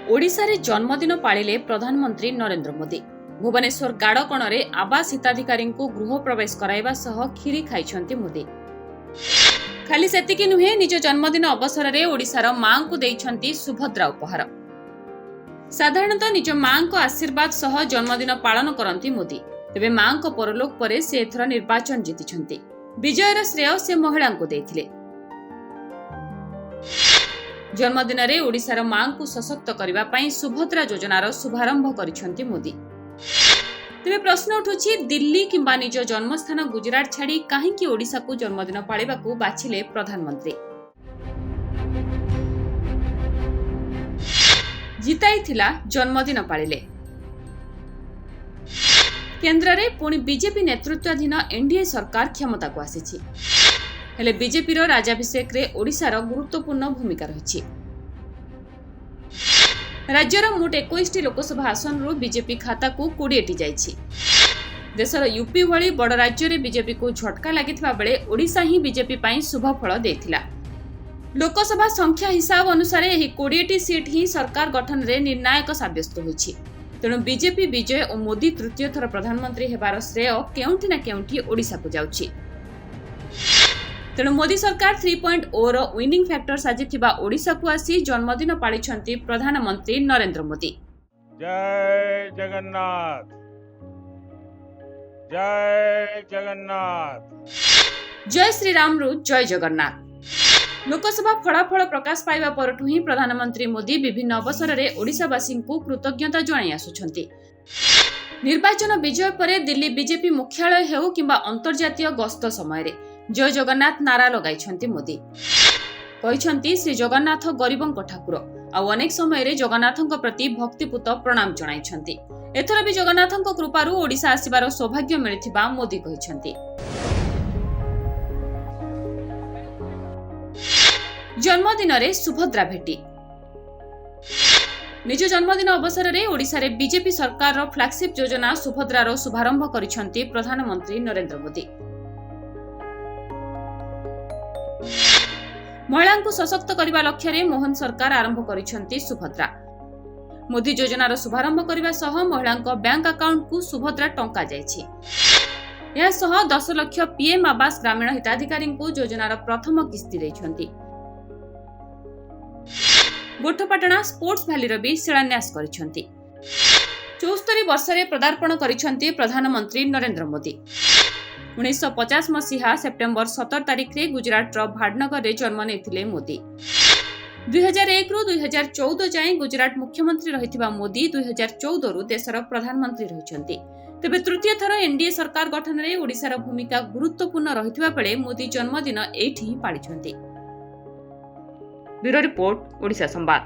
ओडिशा रे जन्मदिन पाळिले प्रधानमंत्री नरेंद्र मोदी। भुवनेश्वर गाड़कणे आवास हिताधिकारी को गृह प्रवेश कराइबा सह खीरी खाइछंती मोदी। खाली सेतिकी नुहे, निज जन्मदिन अवसर रे ओडिशार मां को देइछंती सुभद्रा उपहार। साधारणतः निज मां को आशीर्वाद सह जन्मदिन पालन करंती मोदी। तेबे मां को परलोक परे से एथर निर्वाचन जीतिछंती। विजयर श्रेय से महिला को देइथिले। जन्मदिन रे ओडिशार मां को सशक्त करबा पई सुभद्रा योजनार शुभारंभ करिसंती मोदी। तेबे प्रश्न उठुछि, दिल्ली किंबा निज जन्मस्थान गुजरात छाड़ी काहेकि ओडिशा को जन्मदिन पाळिबाकू बाछिले प्रधानमंत्री। जिताई थिला जन्मदिन पाळिले। केंद्र रे पुणी बीजेपी नेतृत्वाधीन एनडीए सरकार क्षमता को आसीछि। हेले बीजेपी रो राज्याभिषेक रे ओडिशार गुरुत्वपूर्ण भूमिका रहिछि। राज्यर मोट 21 लोकसभा आसन रु बीजेपी खाता को 20 जाइछि। देशर यूपी भली बड़ राज्य रे बीजेपी को झटका लागिथिबा बेले ओडिशा ही बीजेपी पई शुभ फल देथिला। लोकसभा संख्या हिसाब अनुसार एही 20 सीट ही सरकार गठन रे निर्णायक साब्यस्त होइछि। तेणु बीजेपी विजय और मोदी तृतीय थर प्रधानमंत्री हेबार श्रेय केउंठी ना केउंठी ओडिशा को जाउछि। तेणु मोदी सरकार 3.0 रो विनिंग फैक्टर साजिथिबा ओडिशा को आसी जन्मदिन पाळिछंती प्रधानमंत्री नरेंद्र मोदी। जय जगन्नाथ, जय जगन्नाथ, जय श्री राम रु जय जगन्नाथ। लोकसभा फलाफल प्रकाश पाइबा परठु ही प्रधानमंत्री मोदी विभिन्न अवसर रे ओडिशावासी को कृतज्ञता जणाई आसुछंती। निर्वाचन विजय परे दिल्ली बीजेपी मुख्यालय हेउ किंबा अंतर्जातीय गस्त समय रे जय जगन्नाथ नारा लगाइछंती मोदी। कहिछंती श्री जगन्नाथ गरीबंक ठाकुर आ अनेक समय रे जगन्नाथंक प्रति भक्तिपूत प्रणाम जणाइछंती। एथर भी जगन्नाथंक कृपारु ओडिशा आसीबार सौभाग्य मिलिथिबा मोदी कहिछंती। जन्मदिन रे सुभद्रा भेटी। निज जन्मदिन अवसर रे ओडिशा रे बीजेपी सरकार रो फ्लैगशिप योजना सुभद्रा रो शुभारंभ करिसंती प्रधानमंत्री नरेंद्र मोदी। महिला को सशक्त करने लक्ष्य रे मोहन सरकार आरंभ करिसंती सुभद्रा। मोदी योजनार शुभारंभ करबा सह महिला बैंक अकाउंट को सुभद्रा टंका जायछि। या सह 10 लाख पीएम आवास ग्रामीण हिताधिकारी को योजनार प्रथम किस्ती दैछंती। गोठपाटना स्पोर्ट्स वैली रो भी शिलान्यास करिसंती। 74 वर्ष रे पदार्पण करिसंती प्रधानमंत्री नरेंद्र मोदी। 1950 मसीहा सेप्टेम्बर 17 तारिख रे गुजरात रो भाडनगर रे जन्म नेथिले मोदी। 2001 रु 2014 जाए गुजरात मुख्यमंत्री रहिथिबा मोदी 2014 रु देशर प्रधानमंत्री रहिसंती। तेबे तृतीय थर एनडीए सरकार गठन रे ओडिशार भूमिका गुरुत्वपूर्ण रहिथिबा बेले मोदी जन्मदिन एठी ही पाळिसंती। ब्यूरो रिपोर्ट, ओडिशा संवाद।